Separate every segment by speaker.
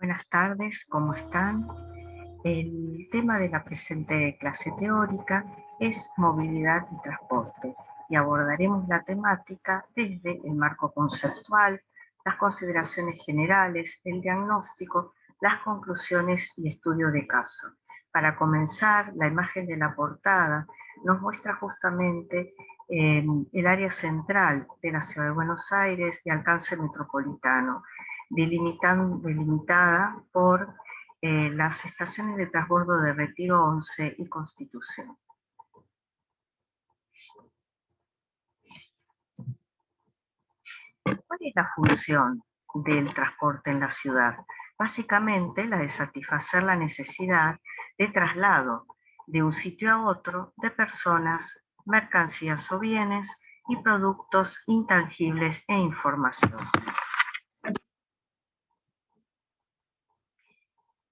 Speaker 1: Buenas tardes, ¿cómo están? El tema de la presente clase teórica es movilidad y transporte y abordaremos la temática desde el marco conceptual, las consideraciones generales, el diagnóstico, las conclusiones y estudio de caso. Para comenzar, la imagen de la portada nos muestra justamente el área central de la ciudad de Buenos Aires de alcance metropolitano, delimitada por las estaciones de transbordo de Retiro 11 y Constitución. ¿Cuál es la función del transporte en la ciudad? Básicamente la de satisfacer la necesidad de traslado de un sitio a otro de personas, mercancías o bienes y productos intangibles e información.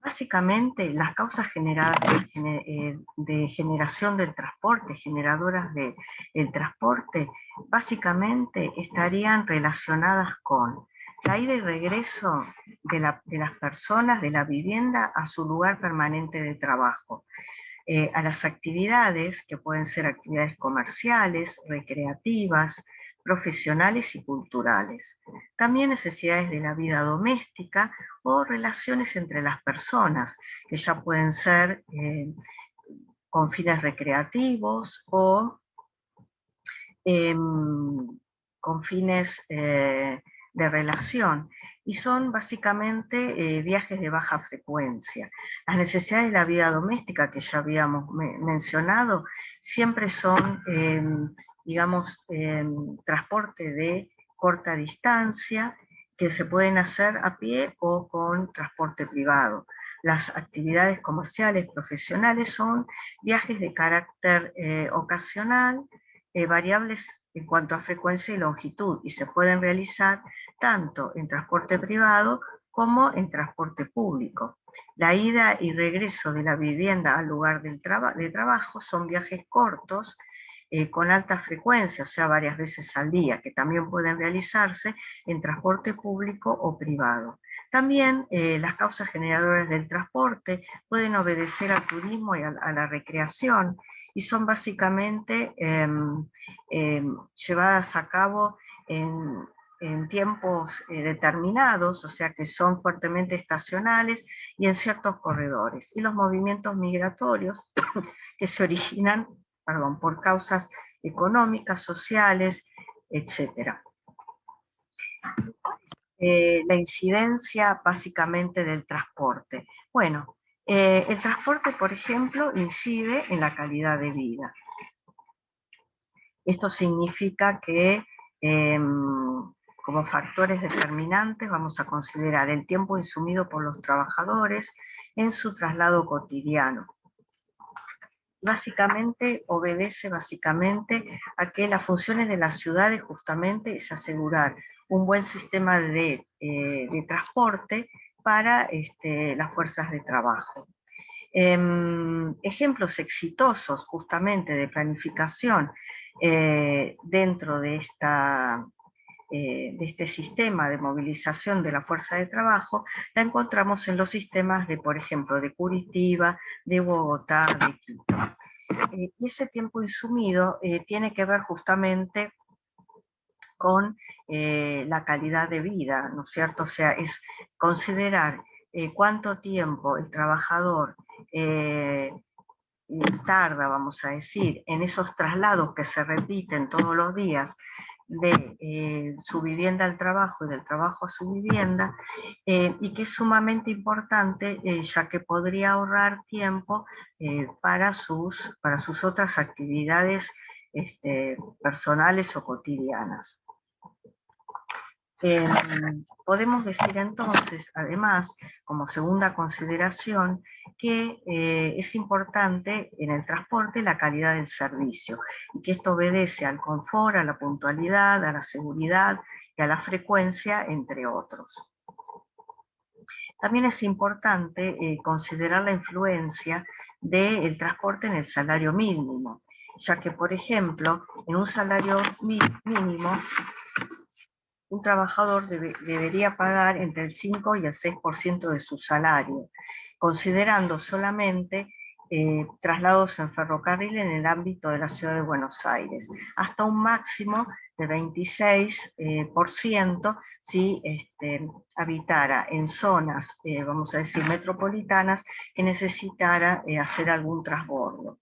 Speaker 1: Básicamente, las causas generadas de generación del transporte, generadoras del transporte, básicamente estarían relacionadas con la ida y regreso de las personas, de la vivienda, a su lugar permanente de trabajo, a las actividades que pueden ser actividades comerciales, recreativas, profesionales y culturales. También necesidades de la vida doméstica o relaciones entre las personas, que ya pueden ser con fines recreativos o con fines de relación. Y son básicamente viajes de baja frecuencia. Las necesidades de la vida doméstica que ya habíamos mencionado siempre son, digamos, transporte de corta distancia que se pueden hacer a pie o con transporte privado. Las actividades comerciales, profesionales son viajes de carácter ocasional, variables en cuanto a frecuencia y longitud, y se pueden realizar tanto en transporte privado como en transporte público. La ida y regreso de la vivienda al lugar de trabajo son viajes cortos con alta frecuencia, o sea, varias veces al día, que también pueden realizarse en transporte público o privado. También las causas generadoras del transporte pueden obedecer al turismo y a la recreación, y son básicamente llevadas a cabo en tiempos determinados, o sea que son fuertemente estacionales y en ciertos corredores. Y los movimientos migratorios que se originan, por causas económicas, sociales, etc. La incidencia básicamente del transporte. Bueno, el transporte, por ejemplo, incide en la calidad de vida. Esto significa que como factores determinantes vamos a considerar el tiempo insumido por los trabajadores en su traslado cotidiano. Básicamente obedece a que las funciones de las ciudades justamente es asegurar un buen sistema de transporte para las fuerzas de trabajo. Ejemplos exitosos justamente de planificación dentro de este sistema de movilización de la fuerza de trabajo, la encontramos en los sistemas de, por ejemplo, de Curitiba, de Bogotá, de Quito. Y ese tiempo insumido tiene que ver justamente con la calidad de vida, ¿no es cierto? O sea, es considerar cuánto tiempo el trabajador tarda, vamos a decir, en esos traslados que se repiten todos los días de su vivienda al trabajo y del trabajo a su vivienda, y que es sumamente importante ya que podría ahorrar tiempo para sus otras actividades personales o cotidianas. Podemos decir entonces, además, como segunda consideración, que es importante en el transporte la calidad del servicio, y que esto obedece al confort, a la puntualidad, a la seguridad y a la frecuencia, entre otros. También es importante considerar la influencia del transporte en el salario mínimo, ya que, por ejemplo, en un salario mínimo, un trabajador debería pagar entre el 5 y el 6% de su salario, considerando solamente traslados en ferrocarril en el ámbito de la ciudad de Buenos Aires, hasta un máximo de 26% si habitara en zonas, vamos a decir, metropolitanas, que necesitara hacer algún transbordo.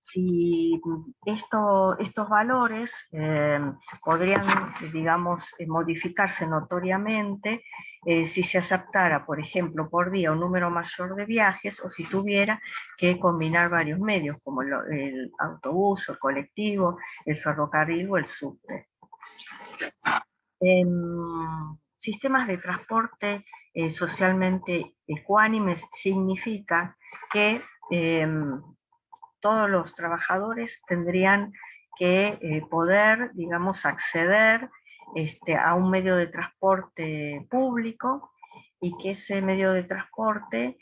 Speaker 1: Si estos valores podrían, digamos, modificarse notoriamente si se aceptara, por ejemplo, por día un número mayor de viajes, o si tuviera que combinar varios medios, como el autobús, el colectivo, el ferrocarril o el subte. Sistemas de transporte socialmente ecuánimes significa que todos los trabajadores tendrían que poder, digamos, acceder a un medio de transporte público, y que ese medio de transporte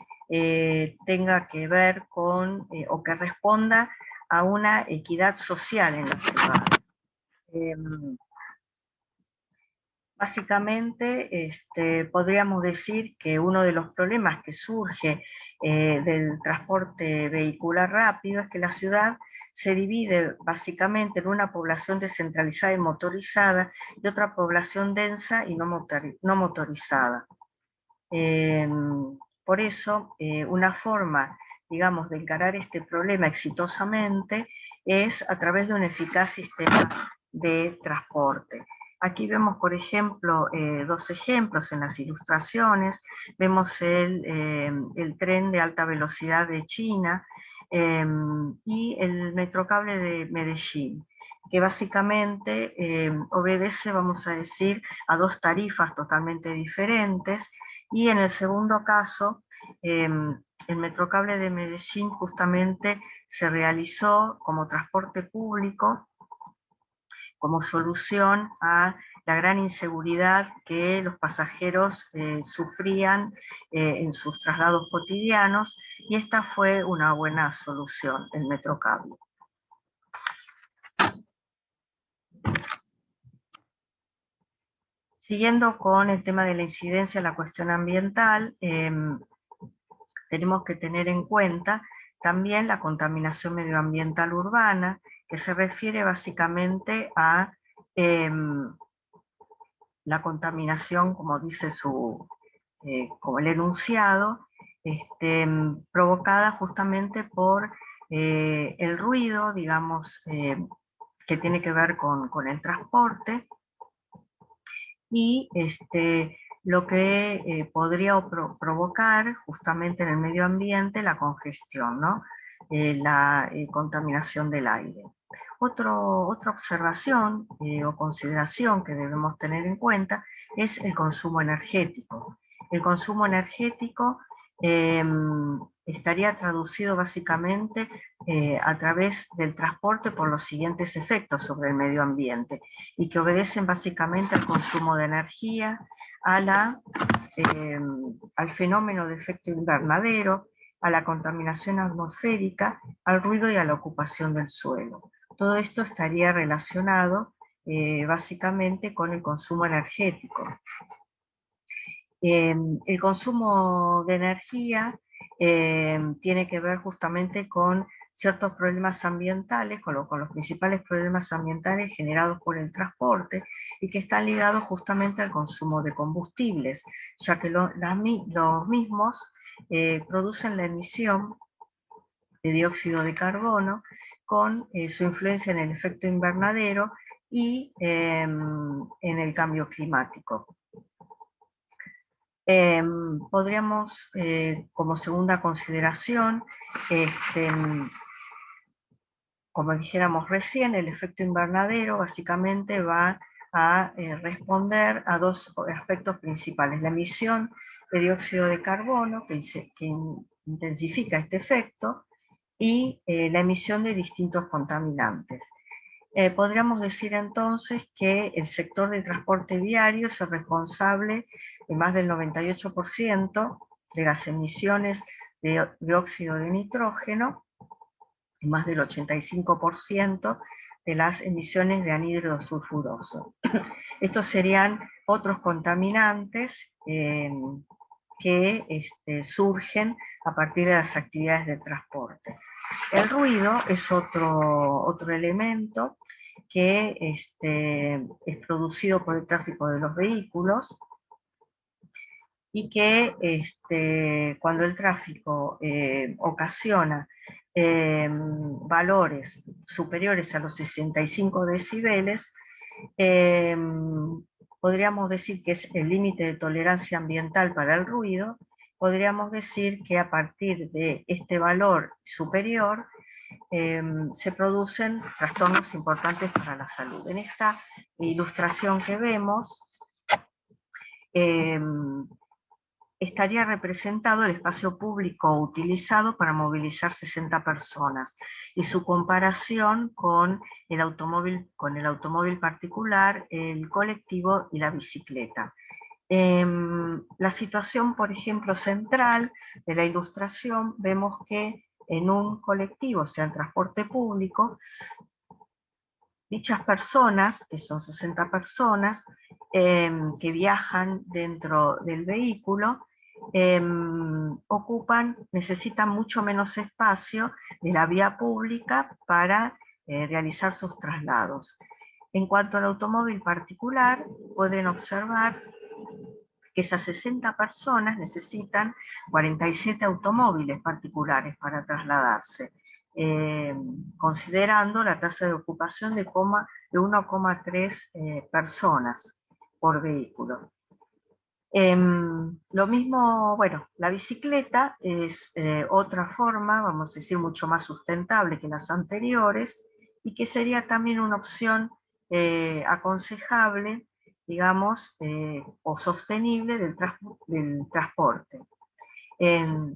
Speaker 1: tenga que ver con, o que responda a una equidad social en la ciudad. Básicamente, podríamos decir que uno de los problemas que surge del transporte vehicular rápido es que la ciudad se divide básicamente en una población descentralizada y motorizada y otra población densa y no motorizada. Por eso, una forma, digamos, de encarar este problema exitosamente es a través de un eficaz sistema de transporte. Aquí vemos, por ejemplo, dos ejemplos en las ilustraciones. Vemos el tren de alta velocidad de China y el metrocable de Medellín, que básicamente obedece, vamos a decir, a dos tarifas totalmente diferentes. Y en el segundo caso, el metrocable de Medellín justamente se realizó como transporte público, como solución a la gran inseguridad que los pasajeros sufrían en sus traslados cotidianos, y esta fue una buena solución, el metrocable. Siguiendo con el tema de la incidencia en la cuestión ambiental, tenemos que tener en cuenta también la contaminación medioambiental urbana, que se refiere básicamente a la contaminación, como dice como el enunciado, provocada justamente por el ruido, digamos, que tiene que ver con el transporte, y lo que podría provocar justamente en el medio ambiente la congestión, ¿no? La contaminación del aire. Otra observación o consideración que debemos tener en cuenta es el consumo energético. El consumo energético estaría traducido básicamente a través del transporte por los siguientes efectos sobre el medio ambiente, y que obedecen básicamente al consumo de energía, al fenómeno de efecto invernadero, a la contaminación atmosférica, al ruido y a la ocupación del suelo. Todo esto estaría relacionado básicamente con el consumo energético. El consumo de energía tiene que ver justamente con ciertos problemas ambientales, con los principales problemas ambientales generados por el transporte, y que están ligados justamente al consumo de combustibles, ya que los mismos producen la emisión de dióxido de carbono, con su influencia en el efecto invernadero y en el cambio climático. Podríamos, como segunda consideración, como dijéramos recién, el efecto invernadero básicamente va a responder a dos aspectos principales: la emisión de dióxido de carbono, que intensifica este efecto, y la emisión de distintos contaminantes. Podríamos decir entonces que el sector del transporte viario es el responsable de más del 98% de las emisiones de dióxido de nitrógeno, más del 85% de las emisiones de anhídrido sulfuroso. Estos serían otros contaminantes que surgen a partir de las actividades de transporte. El ruido es otro elemento que es producido por el tráfico de los vehículos y que cuando el tráfico ocasiona valores superiores a los 65 decibeles, podríamos decir que es el límite de tolerancia ambiental para el ruido. Podríamos decir que a partir de este valor superior se producen trastornos importantes para la salud. En esta ilustración que vemos, estaría representado el espacio público utilizado para movilizar 60 personas y su comparación con el automóvil particular, el colectivo y la bicicleta. La situación, por ejemplo, central de la ilustración, vemos que en un colectivo, o sea, en transporte público, dichas personas, que son 60 personas, que viajan dentro del vehículo, necesitan mucho menos espacio de la vía pública para realizar sus traslados. En cuanto al automóvil particular, pueden observar que esas 60 personas necesitan 47 automóviles particulares para trasladarse, considerando la tasa de ocupación de 1,3 personas por vehículo. Lo mismo, bueno, la bicicleta es otra forma, vamos a decir, mucho más sustentable que las anteriores, y que sería también una opción aconsejable, digamos, o sostenible del transporte.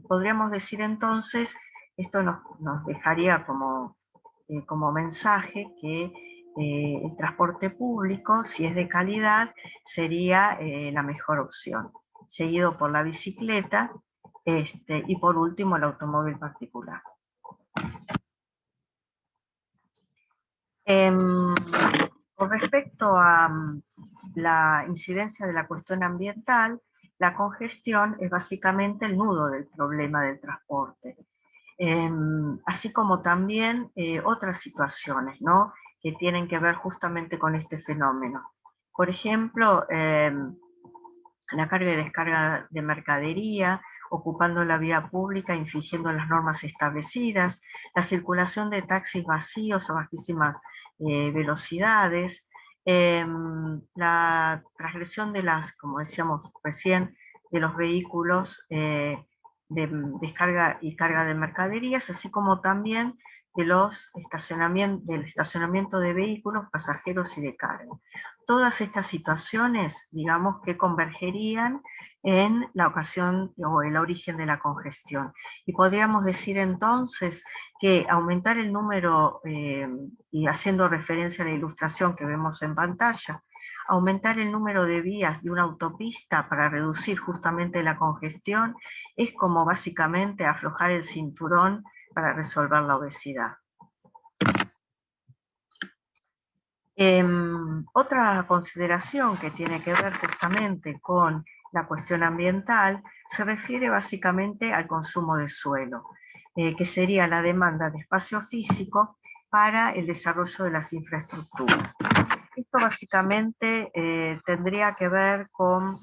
Speaker 1: Podríamos decir entonces, esto nos dejaría como mensaje que el transporte público, si es de calidad, sería la mejor opción, seguido por la bicicleta y por último el automóvil particular. Con respecto a la incidencia de la cuestión ambiental, la congestión es básicamente el nudo del problema del transporte. Así como también otras situaciones, ¿no?, que tienen que ver justamente con este fenómeno. Por ejemplo, la carga y descarga de mercadería, ocupando la vía pública, infringiendo las normas establecidas, la circulación de taxis vacíos a bajísimas velocidades, la transgresión de las, como decíamos recién, de los vehículos de descarga y carga de mercaderías, así como también del estacionamiento de vehículos, pasajeros y de carga. Todas estas situaciones, digamos, que convergerían en la ocasión o el origen de la congestión. Y podríamos decir entonces que aumentar el número, y haciendo referencia a la ilustración que vemos en pantalla, aumentar el número de vías de una autopista para reducir justamente la congestión es como básicamente aflojar el cinturón para resolver la obesidad. Otra consideración que tiene que ver justamente con la cuestión ambiental se refiere básicamente al consumo de suelo, que sería la demanda de espacio físico para el desarrollo de las infraestructuras. Esto básicamente tendría que ver con,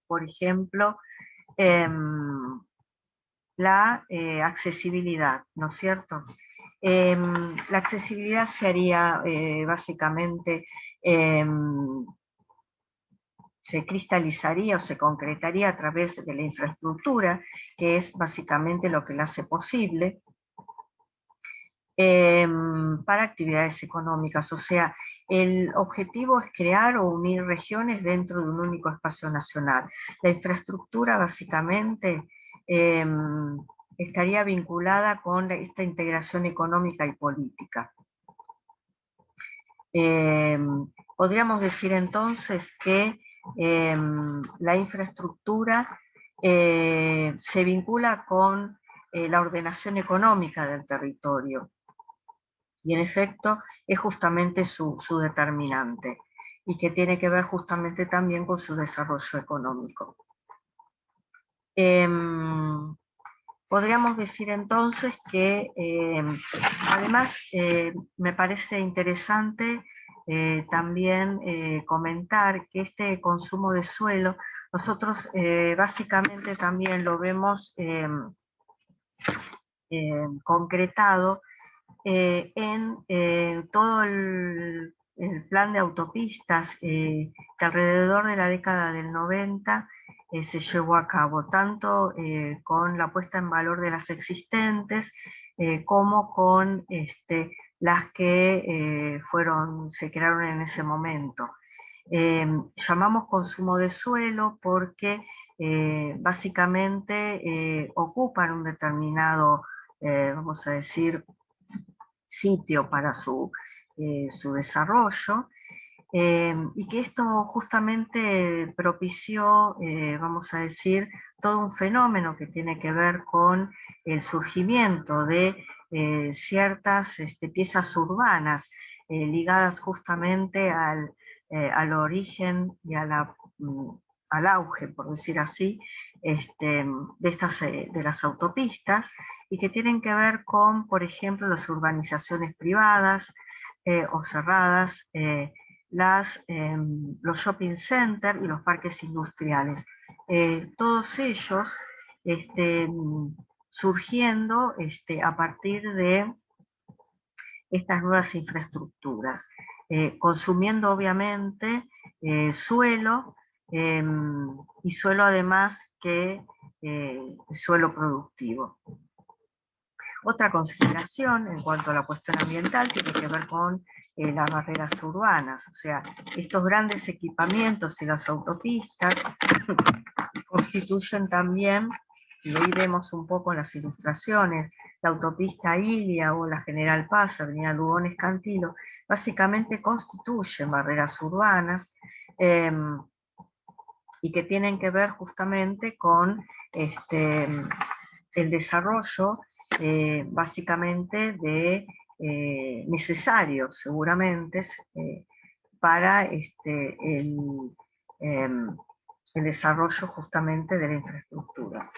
Speaker 1: por ejemplo, la accesibilidad, ¿no es cierto? La accesibilidad se haría básicamente, se cristalizaría o se concretaría a través de la infraestructura, que es básicamente lo que la hace posible, para actividades económicas. O sea, el objetivo es crear o unir regiones dentro de un único espacio nacional. La infraestructura básicamente estaría vinculada con esta integración económica y política. Podríamos decir entonces que la infraestructura se vincula con la ordenación económica del territorio. Y en efecto es justamente su determinante, y que tiene que ver justamente también con su desarrollo económico. Podríamos decir entonces que además me parece interesante también comentar que este consumo de suelo nosotros básicamente también lo vemos concretado en todo el plan de autopistas que alrededor de la década del 90 se llevó a cabo, tanto con la puesta en valor de las existentes, como con las que se crearon en ese momento. Llamamos consumo de suelo porque básicamente ocupan un determinado, vamos a decir, sitio para su desarrollo, y que esto justamente propició, vamos a decir, todo un fenómeno que tiene que ver con el surgimiento de ciertas piezas urbanas ligadas justamente al origen y al auge, por decir así, de las autopistas, y que tienen que ver con, por ejemplo, las urbanizaciones privadas o cerradas, los shopping centers y los parques industriales. Todos ellos surgiendo a partir de estas nuevas infraestructuras, consumiendo obviamente suelo, y suelo además que suelo productivo. Otra consideración en cuanto a la cuestión ambiental tiene que ver con las barreras urbanas, o sea, estos grandes equipamientos y las autopistas constituyen también, y ahí vemos un poco en las ilustraciones, la autopista Ilia o la General Paz, avenida Lugones Cantilo, básicamente constituyen barreras urbanas y que tienen que ver justamente con el desarrollo básicamente de necesarios seguramente para el desarrollo justamente de la infraestructura.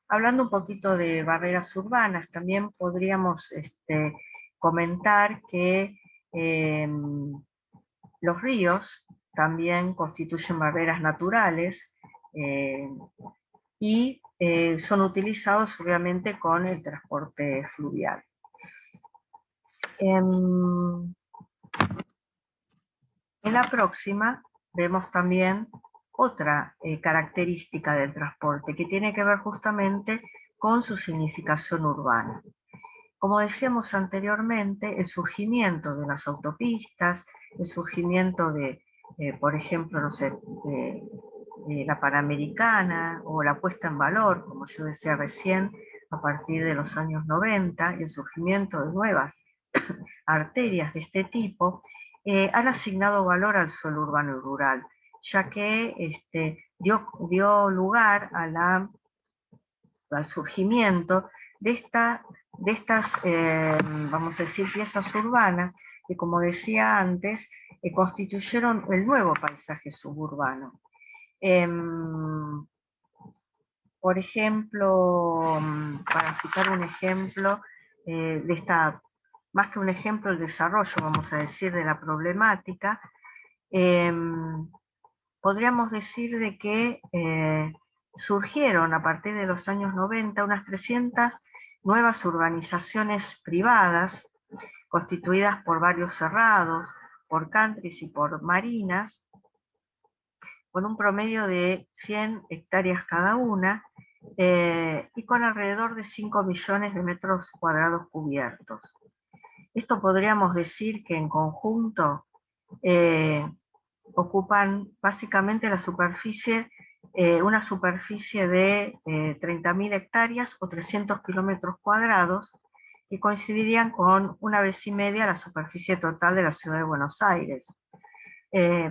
Speaker 1: Hablando un poquito de barreras urbanas, también podríamos comentar que los ríos también constituyen barreras naturales y son utilizados obviamente con el transporte fluvial. En la próxima vemos también otra característica del transporte que tiene que ver justamente con su significación urbana. Como decíamos anteriormente, el surgimiento de las autopistas, el surgimiento de, por ejemplo, no sé, la Panamericana, o la puesta en valor, como yo decía recién, a partir de los años 90, y el surgimiento de nuevas arterias de este tipo, han asignado valor al suelo urbano y rural, ya que dio lugar al surgimiento de estas, vamos a decir, piezas urbanas que, como decía antes, constituyeron el nuevo paisaje suburbano. Por ejemplo, para citar un ejemplo de esta, más que un ejemplo, el desarrollo, vamos a decir, de la problemática, podríamos decir de que surgieron a partir de los años 90 unas 300 nuevas urbanizaciones privadas, constituidas por barrios cerrados, por countries y por marinas, con un promedio de 100 hectáreas cada una, y con alrededor de 5 millones de metros cuadrados cubiertos. Esto podríamos decir que en conjunto ocupan básicamente la superficie, una superficie de 30.000 hectáreas o 300 kilómetros cuadrados, que coincidirían con una vez y media la superficie total de la ciudad de Buenos Aires.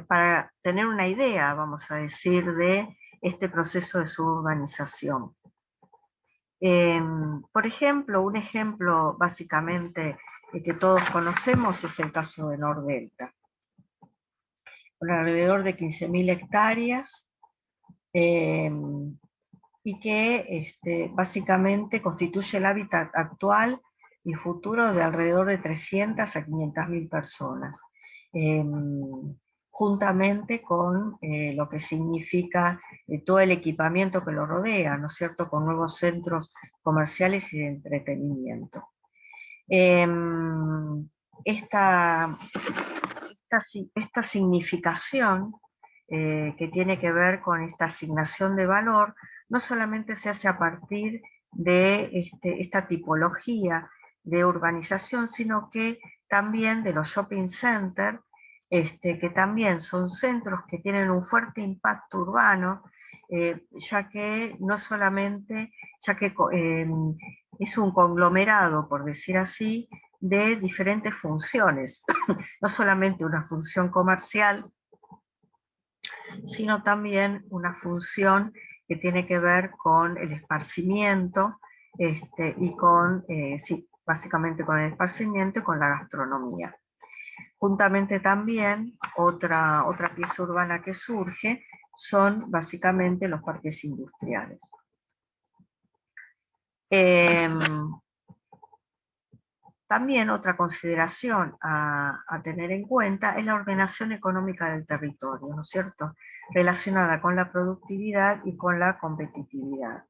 Speaker 1: Para tener una idea, vamos a decir, de este proceso de suburbanización. Por ejemplo, un ejemplo básicamente que todos conocemos es el caso de Nordelta, con alrededor de 15.000 hectáreas, y que básicamente constituye el hábitat actual y futuro de alrededor de 300 a 500.000 personas, juntamente con lo que significa todo el equipamiento que lo rodea, ¿no es cierto?, con nuevos centros comerciales y de entretenimiento. Esta significación que tiene que ver con esta asignación de valor no solamente se hace a partir de esta tipología de urbanización, sino que también de los shopping centers, que también son centros que tienen un fuerte impacto urbano, ya que no solamente, es un conglomerado, por decir así, de diferentes funciones, no solamente una función comercial, sino también una función que tiene que ver con el esparcimiento, y con, sí, básicamente con el esparcimiento y con la gastronomía. Juntamente también, otra pieza urbana que surge son básicamente los parques industriales. También otra consideración a tener en cuenta es la ordenación económica del territorio, ¿no es cierto?, relacionada con la productividad y con la competitividad.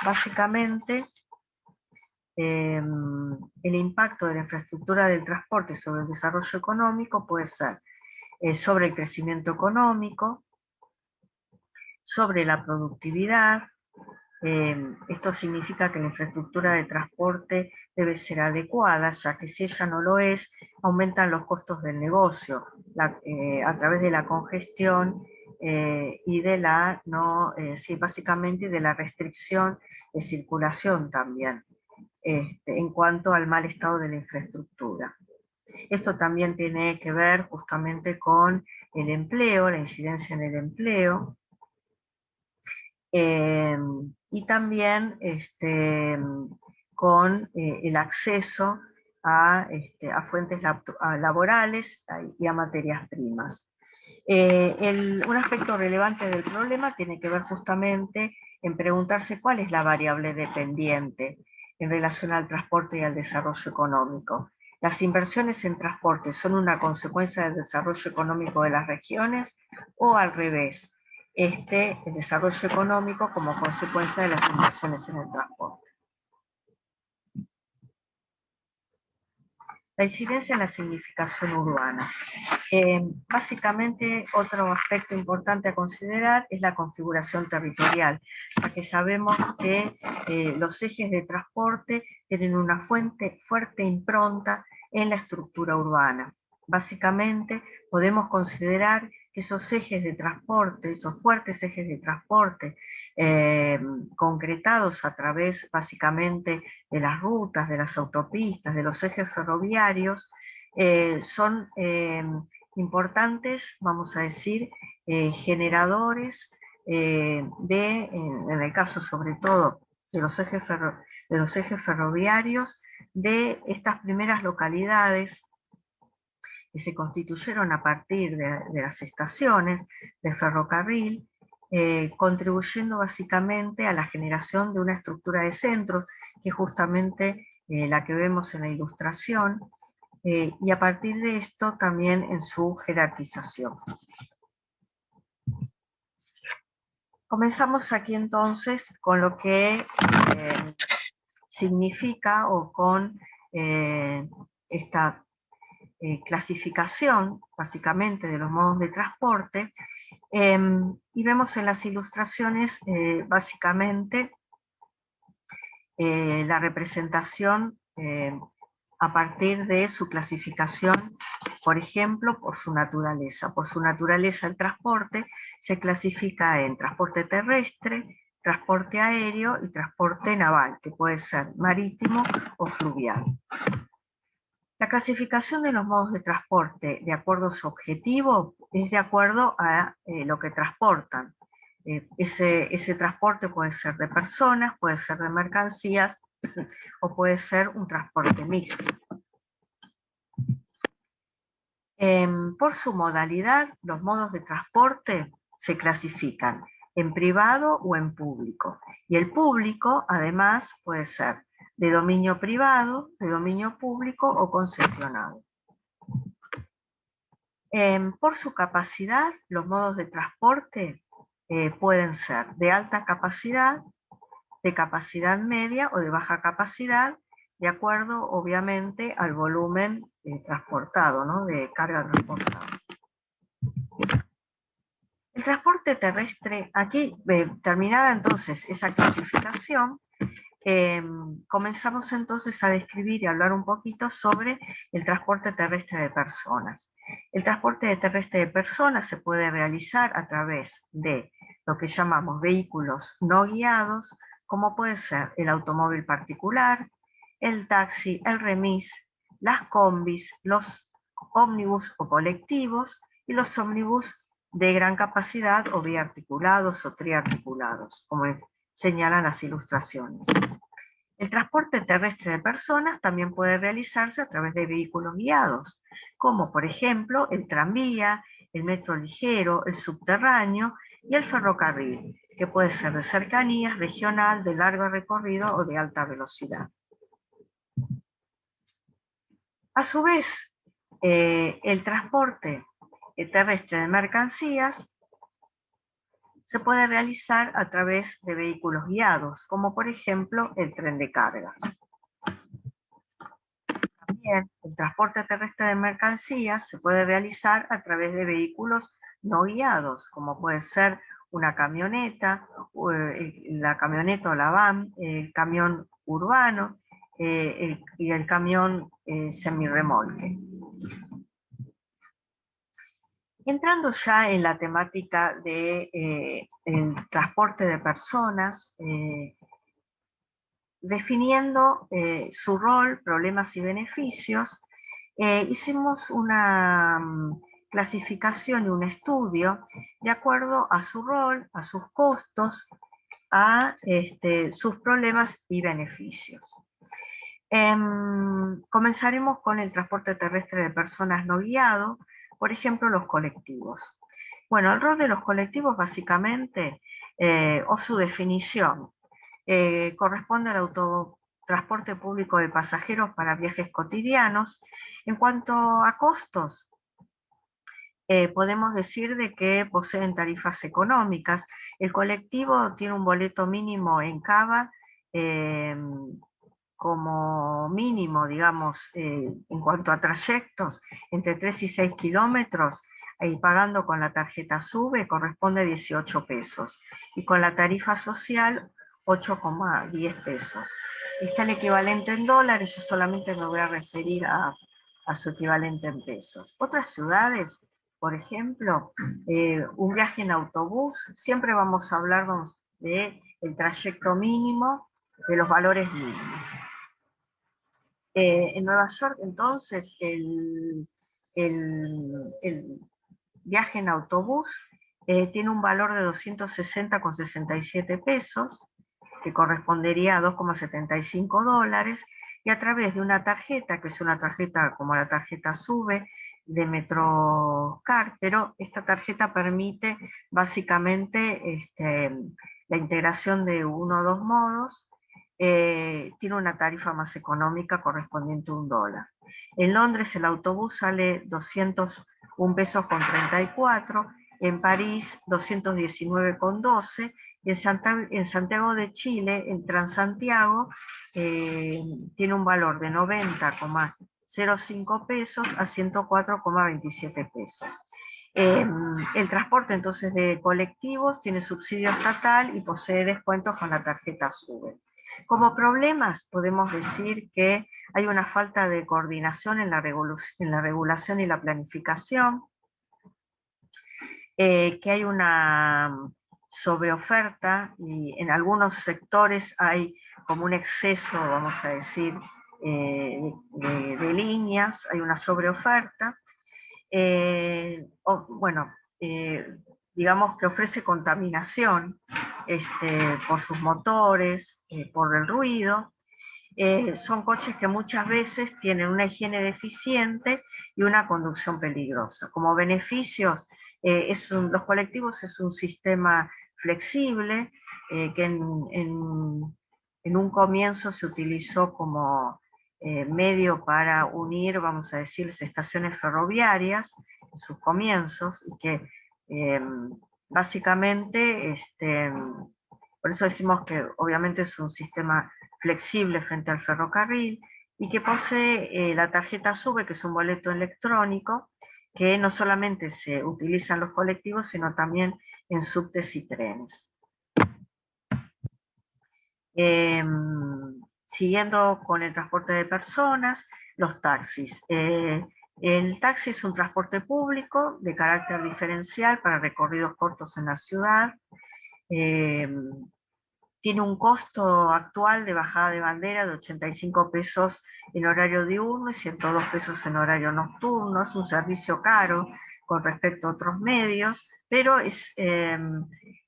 Speaker 1: Básicamente, el impacto de la infraestructura del transporte sobre el desarrollo económico puede ser sobre el crecimiento económico, sobre la productividad. Esto significa que la infraestructura de transporte debe ser adecuada, ya que si ella no lo es, aumentan los costos del negocio a través de la congestión y de la, básicamente de la restricción de circulación también, en cuanto al mal estado de la infraestructura. Esto también tiene que ver justamente con el empleo, la incidencia en el empleo, y también con el acceso a fuentes laborales y a materias primas. Un aspecto relevante del problema tiene que ver justamente en preguntarse cuál es la variable dependiente en relación al transporte y al desarrollo económico. ¿Las inversiones en transporte son una consecuencia del desarrollo económico de las regiones o al revés? El desarrollo económico como consecuencia de las inversiones en el transporte. La incidencia en la significación urbana. Básicamente, otro aspecto importante a considerar es la configuración territorial, ya que sabemos que los ejes de transporte tienen una fuerte impronta en la estructura urbana. Básicamente, podemos considerar que esos ejes de transporte, esos fuertes ejes de transporte, concretados a través básicamente de las rutas, de las autopistas, de los ejes ferroviarios, son importantes, vamos a decir, generadores en el caso sobre todo de los ejes ferroviarios, de estas primeras localidades que se constituyeron a partir de las estaciones de ferrocarril, contribuyendo básicamente a la generación de una estructura de centros, que es justamente la que vemos en la ilustración, y a partir de esto también en su jerarquización. Comenzamos aquí entonces con lo que significa o con esta clasificación básicamente de los modos de transporte, y vemos en las ilustraciones básicamente la representación a partir de su clasificación, por ejemplo, por su naturaleza. Por su naturaleza el transporte se clasifica en transporte terrestre, transporte aéreo y transporte naval, que puede ser marítimo o fluvial. La clasificación de los modos de transporte de acuerdo a su objetivo es de acuerdo a lo que transportan. ese transporte puede ser de personas, puede ser de mercancías o puede ser un transporte mixto. Por su modalidad, los modos de transporte se clasifican en privado o en público. Y el público, además, puede ser de dominio privado, de dominio público o concesionado. Por su capacidad, los modos de transporte pueden ser de alta capacidad, de capacidad media o de baja capacidad, de acuerdo obviamente al volumen transportado, ¿no? De carga transportada. El transporte terrestre, aquí terminada entonces esa clasificación, comenzamos entonces a describir y hablar un poquito sobre el transporte terrestre de personas. El transporte terrestre de personas se puede realizar a través de lo que llamamos vehículos no guiados, como puede ser el automóvil particular, el taxi, el remis, las combis, los ómnibus o colectivos y los ómnibus de gran capacidad o biarticulados o triarticulados, como señalan las ilustraciones. El transporte terrestre de personas también puede realizarse a través de vehículos guiados, como por ejemplo el tranvía, el metro ligero, el subterráneo y el ferrocarril, que puede ser de cercanías, regional, de largo recorrido o de alta velocidad. A su vez, el transporte terrestre de mercancías se puede realizar a través de vehículos guiados, como por ejemplo el tren de carga. También el transporte terrestre de mercancías se puede realizar a través de vehículos no guiados, como puede ser una camioneta, la camioneta o la van, el camión urbano y el camión semirremolque. Entrando ya en la temática del transporte de personas, definiendo su rol, problemas y beneficios, hicimos una clasificación y un estudio de acuerdo a su rol, a sus costos, a sus problemas y beneficios. Comenzaremos con el transporte terrestre de personas no guiado, por ejemplo, los colectivos. Bueno, el rol de los colectivos básicamente, o su definición, corresponde al autotransporte público de pasajeros para viajes cotidianos. En cuanto a costos, podemos decir de que poseen tarifas económicas. El colectivo tiene un boleto mínimo en Cava, como mínimo, digamos, en cuanto a trayectos, entre 3 y 6 kilómetros, y pagando con la tarjeta SUBE corresponde a 18 pesos, y con la tarifa social 8,10 pesos. Está el equivalente en dólares, yo solamente me voy a referir a su equivalente en pesos. Otras ciudades, por ejemplo, un viaje en autobús, siempre vamos a hablar del trayecto mínimo, de los valores mínimos. En Nueva York, entonces, el viaje en autobús tiene un valor de 260,67 pesos, que correspondería a 2,75 dólares, y a través de una tarjeta, que es una tarjeta como la tarjeta SUBE de MetroCard, pero esta tarjeta permite básicamente la integración de uno o dos modos, tiene una tarifa más económica correspondiente a $1. En Londres el autobús sale 201 pesos con 34, en París 219,12, y en Santiago de Chile, en Transantiago, tiene un valor de 90,05 pesos a 104,27 pesos. El transporte entonces de colectivos tiene subsidio estatal y posee descuentos con la tarjeta SUBE. Como problemas podemos decir que hay una falta de coordinación en la regulación y la planificación, que hay una sobreoferta y en algunos sectores hay como un exceso, vamos a decir, de líneas, hay una sobreoferta. digamos que ofrece contaminación por sus motores, por el ruido. Son coches que muchas veces tienen una higiene deficiente y una conducción peligrosa. Como beneficios, los colectivos es un sistema flexible que en un comienzo se utilizó como medio para unir, vamos a decir, las estaciones ferroviarias en sus comienzos, y que eh, básicamente, por eso decimos que obviamente es un sistema flexible frente al ferrocarril, y que posee la tarjeta SUBE, que es un boleto electrónico, que no solamente se utiliza en los colectivos, sino también en subtes y trenes. Siguiendo con el transporte de personas, los taxis. El taxi es un transporte público de carácter diferencial para recorridos cortos en la ciudad. Tiene un costo actual de bajada de bandera de 85 pesos en horario diurno y 102 pesos en horario nocturno. Es un servicio caro con respecto a otros medios, pero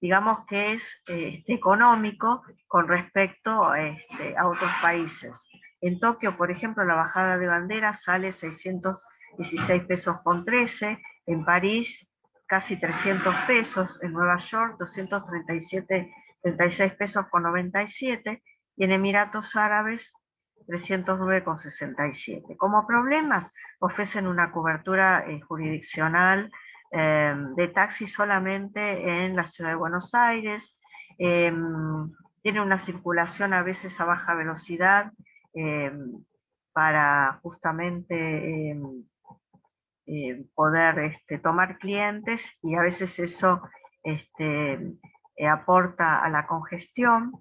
Speaker 1: digamos que es económico con respecto a otros países. En Tokio, por ejemplo, la bajada de bandera sale 616 pesos con 13, en París casi 300 pesos, en Nueva York 236 pesos con 97, y en Emiratos Árabes 309,67. Como problemas, ofrecen una cobertura jurisdiccional de taxi solamente en la ciudad de Buenos Aires. Tiene una circulación a veces a baja velocidad para justamente poder tomar clientes, y a veces eso aporta a la congestión,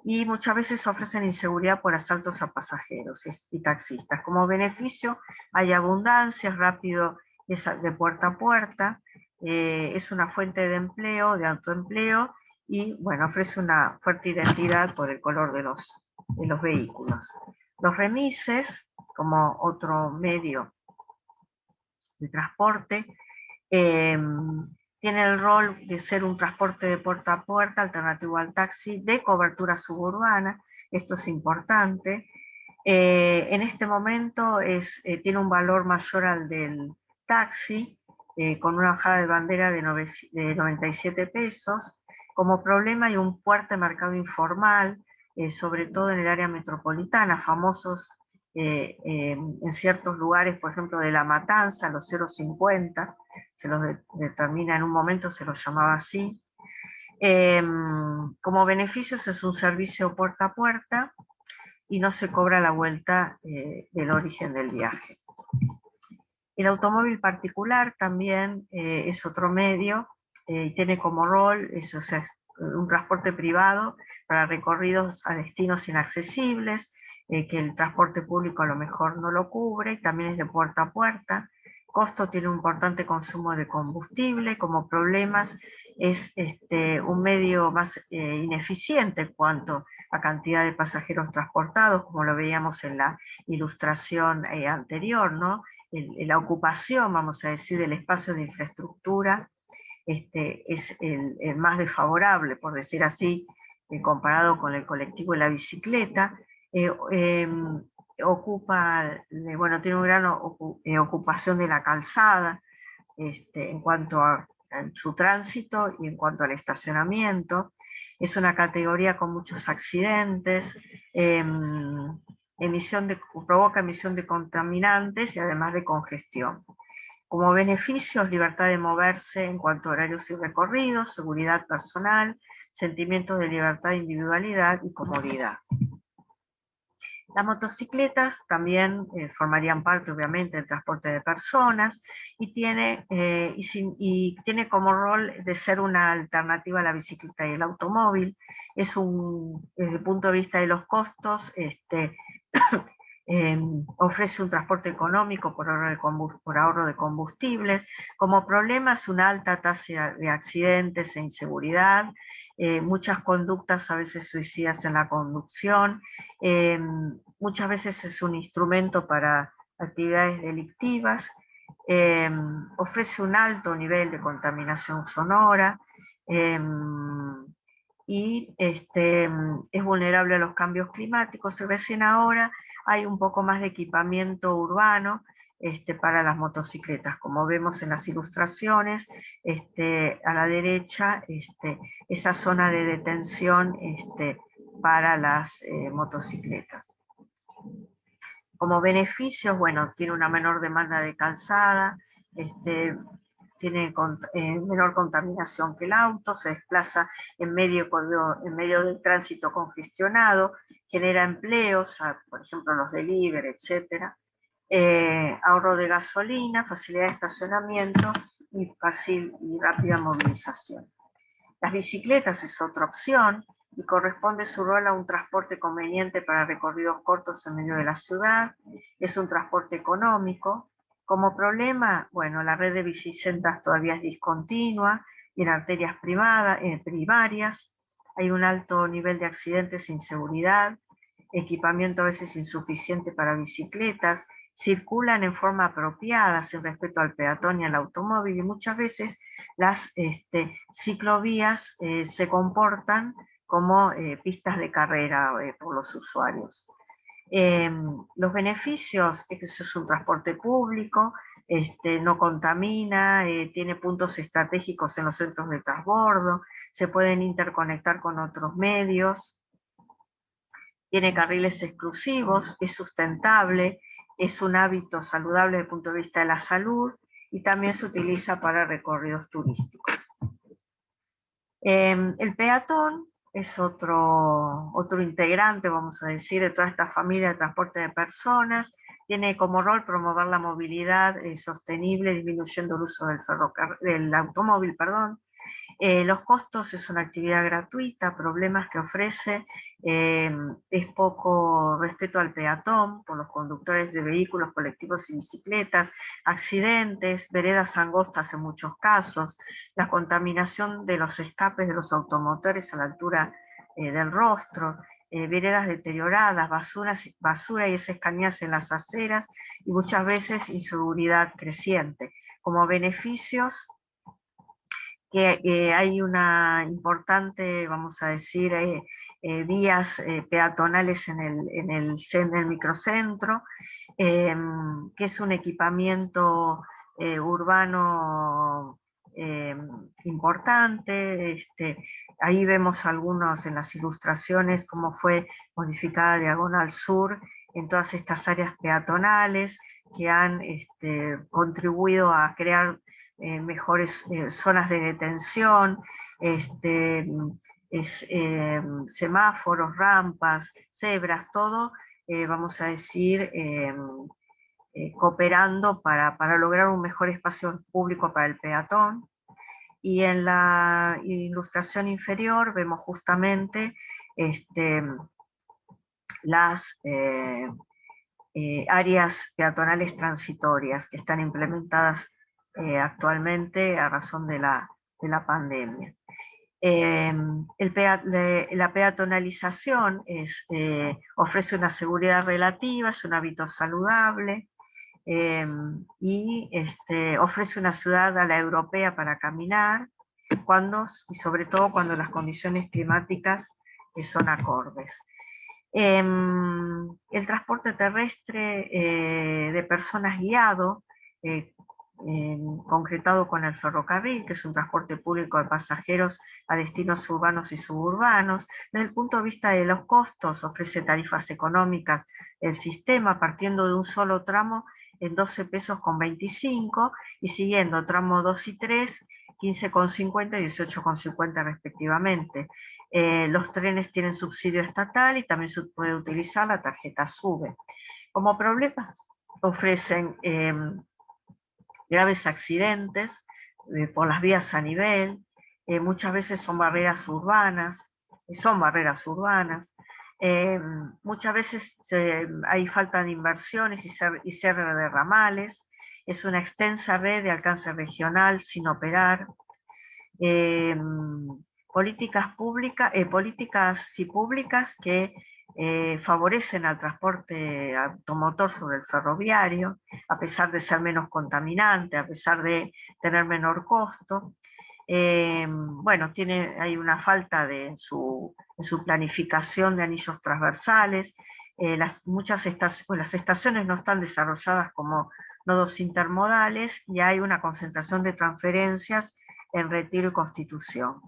Speaker 1: y muchas veces ofrecen inseguridad por asaltos a pasajeros y taxistas. Como beneficio hay abundancia, es rápido, es de puerta a puerta, es una fuente de empleo, de autoempleo, y bueno, ofrece una fuerte identidad por el color de los vehículos. Los remises, como otro medio de transporte, tiene el rol de ser un transporte de puerta a puerta alternativo al taxi de cobertura suburbana. Esto es importante. En este momento tiene un valor mayor al del taxi, con una bajada de bandera de 97 pesos. Como problema hay un fuerte mercado informal, sobre todo en el área metropolitana, famosos en ciertos lugares, por ejemplo, de La Matanza, los 050, se los determina en un momento, se los llamaba así. Como beneficios es un servicio puerta a puerta y no se cobra la vuelta del origen del viaje. El automóvil particular también es otro medio, tiene como rol, o sea, un transporte privado para recorridos a destinos inaccesibles, que el transporte público a lo mejor no lo cubre, y también es de puerta a puerta. Costo, tiene un importante consumo de combustible. Como problemas es un medio más ineficiente en cuanto a cantidad de pasajeros transportados, como lo veíamos en la ilustración anterior, ¿no? La ocupación, vamos a decir, del espacio de infraestructura es el más desfavorable, por decir así, comparado con el colectivo y la bicicleta. Bueno, tiene una gran ocupación de la calzada en cuanto a su tránsito y en cuanto al estacionamiento. Es una categoría con muchos accidentes, provoca emisión de contaminantes y además de congestión. Como beneficios, libertad de moverse en cuanto a horarios y recorridos, seguridad personal, sentimientos de libertad, individualidad y comodidad. Las motocicletas también formarían parte, obviamente, del transporte de personas, y tiene como rol de ser una alternativa a la bicicleta y el automóvil. Desde el punto de vista de los costos, ofrece un transporte económico por ahorro de combustibles. Como problema es una alta tasa de accidentes e inseguridad, muchas conductas a veces suicidas en la conducción, muchas veces es un instrumento para actividades delictivas, ofrece un alto nivel de contaminación sonora, y es vulnerable a los cambios climáticos, y recién ahora hay un poco más de equipamiento urbano para las motocicletas. Como vemos en las ilustraciones, a la derecha, esa zona de detención para las motocicletas. Como beneficios, bueno, tiene una menor demanda de calzada, tiene menor contaminación que el auto, se desplaza en medio del tránsito congestionado, genera empleos, por ejemplo los delivery, etc. Ahorro de gasolina, facilidad de estacionamiento y fácil y rápida movilización. Las bicicletas es otra opción y corresponde su rol a un transporte conveniente para recorridos cortos en medio de la ciudad. Es un transporte económico. Como problema, bueno, la red de bicicletas todavía es discontinua y en arterias primarias hay un alto nivel de accidentes e inseguridad, equipamiento a veces insuficiente para bicicletas, circulan en forma apropiada, sin respeto al peatón y al automóvil, y muchas veces las ciclovías se comportan como pistas de carrera por los usuarios. Los beneficios es que eso es un transporte público, no contamina, tiene puntos estratégicos en los centros de transbordo, se pueden interconectar con otros medios, tiene carriles exclusivos, es sustentable, es un hábito saludable desde el punto de vista de la salud y también se utiliza para recorridos turísticos. El peatón es otro integrante, vamos a decir, de toda esta familia de transporte de personas. Tiene como rol promover la movilidad sostenible, disminuyendo el uso del automóvil, perdón. Los costos es una actividad gratuita, problemas que ofrece, es poco respeto al peatón por los conductores de vehículos colectivos y bicicletas, accidentes, veredas angostas en muchos casos, la contaminación de los escapes de los automotores a la altura del rostro, veredas deterioradas, basura y heces cañadas en las aceras y muchas veces inseguridad creciente. Como beneficios, que hay una importante, vamos a decir, vías peatonales en el microcentro, que es un equipamiento urbano importante. Ahí vemos algunos en las ilustraciones cómo fue modificada Diagonal Sur en todas estas áreas peatonales que han contribuido a crear mejores zonas de detención, semáforos, rampas, cebras, todo, vamos a decir, cooperando para lograr un mejor espacio público para el peatón. Y en la ilustración inferior vemos justamente las áreas peatonales transitorias que están implementadas actualmente a razón de la pandemia. La peatonalización ofrece una seguridad relativa, es un hábito saludable, y ofrece una ciudad a la europea para caminar, y sobre todo cuando las condiciones climáticas son acordes. El transporte terrestre de personas guiado, concretado con el ferrocarril, que es un transporte público de pasajeros a destinos urbanos y suburbanos. Desde el punto de vista de los costos, ofrece tarifas económicas el sistema, partiendo de un solo tramo en 12 pesos con 25, y siguiendo tramo 2 y 3, 15,50 y 18,50 respectivamente. Los trenes tienen subsidio estatal y también se puede utilizar la tarjeta SUBE. Como problemas, ofrecen graves accidentes por las vías a nivel, muchas veces son barreras urbanas, muchas veces hay falta de inversiones y cierre de ramales, es una extensa red de alcance regional sin operar. Políticas públicas que favorecen al transporte automotor sobre el ferroviario, a pesar de ser menos contaminante, a pesar de tener menor costo. Bueno, hay una falta en su planificación de anillos transversales. Las estaciones no están desarrolladas como nodos intermodales y hay una concentración de transferencias en Retiro y Constitución.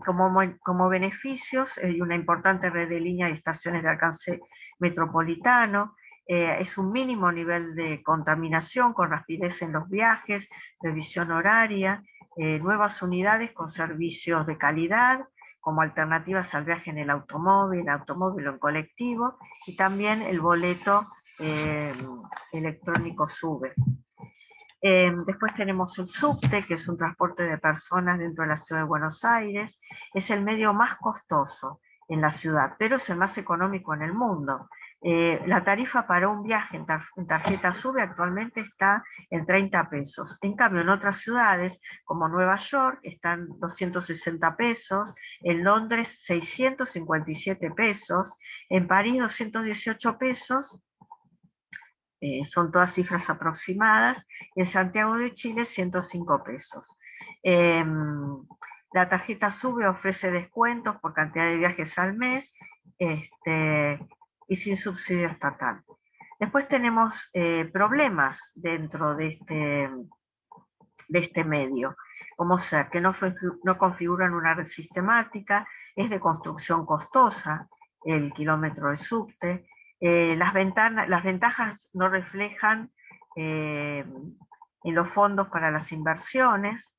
Speaker 1: Como beneficios, hay una importante red de líneas y estaciones de alcance metropolitano. Es un mínimo nivel de contaminación con rapidez en los viajes, revisión horaria, nuevas unidades con servicios de calidad, como alternativas al viaje en el automóvil o en colectivo, y también el boleto electrónico SUBE. Después tenemos el subte, que es un transporte de personas dentro de la ciudad de Buenos Aires. Es el medio más costoso en la ciudad, pero es el más económico en el mundo. La tarifa para un viaje en tarjeta SUBE actualmente está en 30 pesos. En cambio, en otras ciudades, como Nueva York, están 260 pesos, en Londres 657 pesos, en París 218 pesos, son todas cifras aproximadas, en Santiago de Chile 105 pesos. La tarjeta SUBE ofrece descuentos por cantidad de viajes al mes y sin subsidio estatal. Después tenemos problemas dentro de este medio, como ser que no configuran una red sistemática, es de construcción costosa el kilómetro de subte, las ventajas no reflejan en los fondos para las inversiones,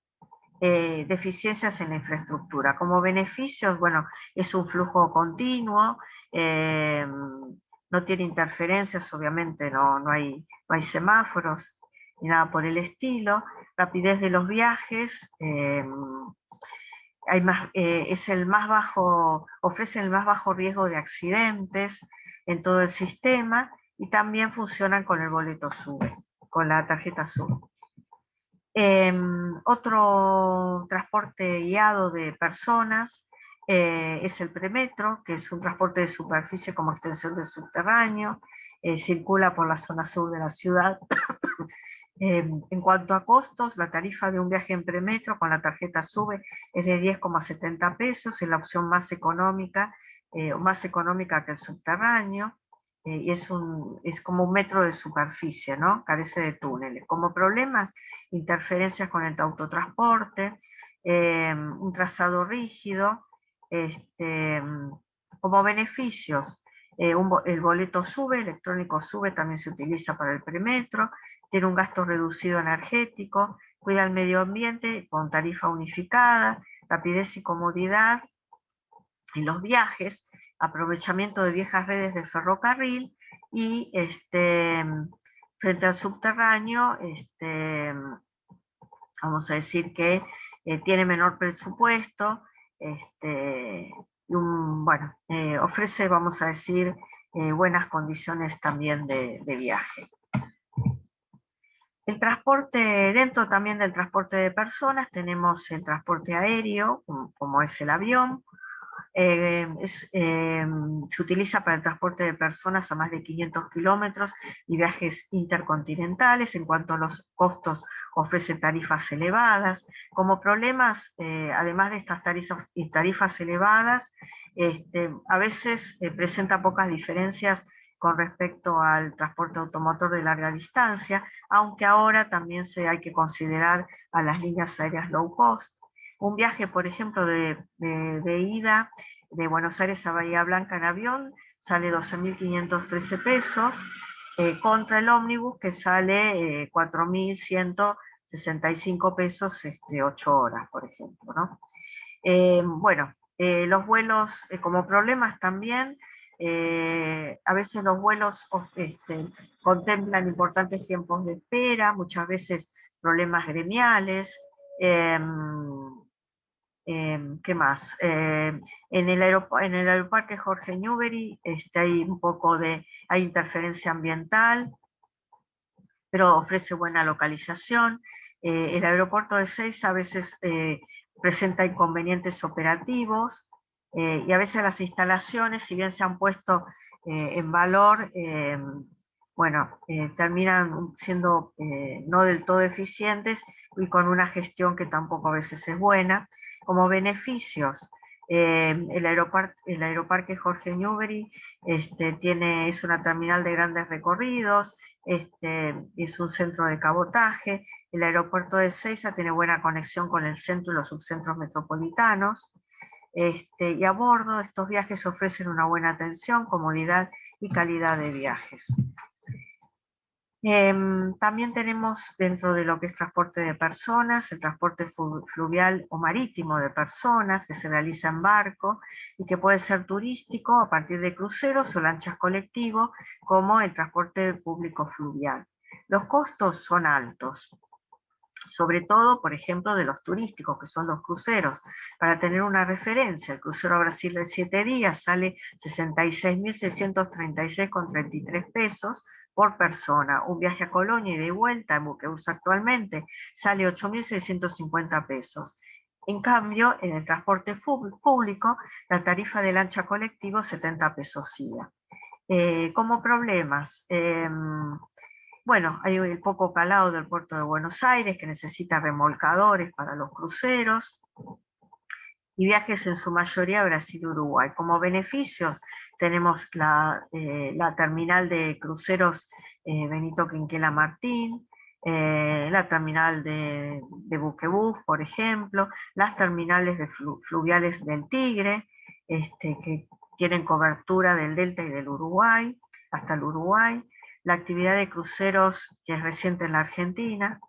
Speaker 1: deficiencias en la infraestructura. Como beneficios, bueno, es un flujo continuo, no tiene interferencias, obviamente no hay semáforos ni nada por el estilo, rapidez de los viajes, es el más bajo, ofrece el más bajo riesgo de accidentes en todo el sistema, y también funcionan con el boleto SUBE, con la tarjeta SUBE. Otro transporte guiado de personas es el premetro, que es un transporte de superficie como extensión del subterráneo, circula por la zona sur de la ciudad. En cuanto a costos, la tarifa de un viaje en premetro con la tarjeta SUBE es de 10,70 pesos, es la opción más económica que el subterráneo, y es como un metro de superficie, ¿no? Carece de túneles. Como problemas, interferencias con el autotransporte, un trazado rígido. Como beneficios, el boleto SUBE, electrónico SUBE, también se utiliza para el premetro, tiene un gasto reducido energético, cuida el medio ambiente con tarifa unificada, rapidez y comodidad en los viajes, aprovechamiento de viejas redes de ferrocarril, y frente al subterráneo, vamos a decir que tiene menor presupuesto, ofrece, vamos a decir, buenas condiciones también de viaje. El transporte, dentro también del transporte de personas, tenemos el transporte aéreo, como es el avión. Se utiliza para el transporte de personas a más de 500 kilómetros y viajes intercontinentales. En cuanto a los costos, ofrece tarifas elevadas. Como problemas, además de estas tarifas elevadas, a veces presenta pocas diferencias con respecto al transporte automotor de larga distancia, aunque ahora también hay que considerar a las líneas aéreas low cost. Un viaje, por ejemplo, de ida de Buenos Aires a Bahía Blanca en avión sale 12.513 pesos, contra el ómnibus, que sale 4.165 pesos 8 horas, por ejemplo, ¿no? Los vuelos, como problemas también, a veces los vuelos contemplan importantes tiempos de espera, muchas veces problemas gremiales. ¿Qué más? En el aeroparque Jorge Newbery hay interferencia ambiental, pero ofrece buena localización. El aeropuerto de Ezeiza a veces presenta inconvenientes operativos, y a veces las instalaciones, si bien se han puesto en valor, bueno, terminan siendo no del todo eficientes y con una gestión que tampoco a veces es buena. Como beneficios, el Aeroparque Jorge Newbery es una terminal de grandes recorridos, es un centro de cabotaje. El aeropuerto de Ezeiza tiene buena conexión con el centro y los subcentros metropolitanos. Y a bordo estos viajes ofrecen una buena atención, comodidad y calidad de viajes. También tenemos dentro de lo que es transporte de personas, el transporte fluvial o marítimo de personas que se realiza en barco y que puede ser turístico a partir de cruceros o lanchas colectivos, como el transporte público fluvial. Los costos son altos, sobre todo, por ejemplo, de los turísticos, que son los cruceros. Para tener una referencia, el crucero a Brasil de 7 días sale 66.636,33 pesos por persona. Un viaje a Colonia y de vuelta en Buquebus actualmente sale 8.650 pesos. En cambio, en el transporte público, la tarifa de lancha colectivo 70 pesos ida. Como problemas, bueno, hay el poco calado del puerto de Buenos Aires, que necesita remolcadores para los cruceros, y viajes en su mayoría a Brasil y Uruguay. Como beneficios tenemos la terminal de cruceros Benito Quinquela Martín, la terminal de Buquebus, por ejemplo, las terminales de fluviales del Tigre, que tienen cobertura del Delta y del Uruguay, hasta el Uruguay, la actividad de cruceros que es reciente en la Argentina,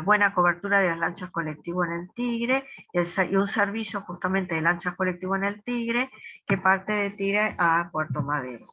Speaker 1: buena cobertura de las lanchas colectivo en el Tigre y un servicio justamente de lanchas colectivo en el Tigre que parte de Tigre a Puerto Madero.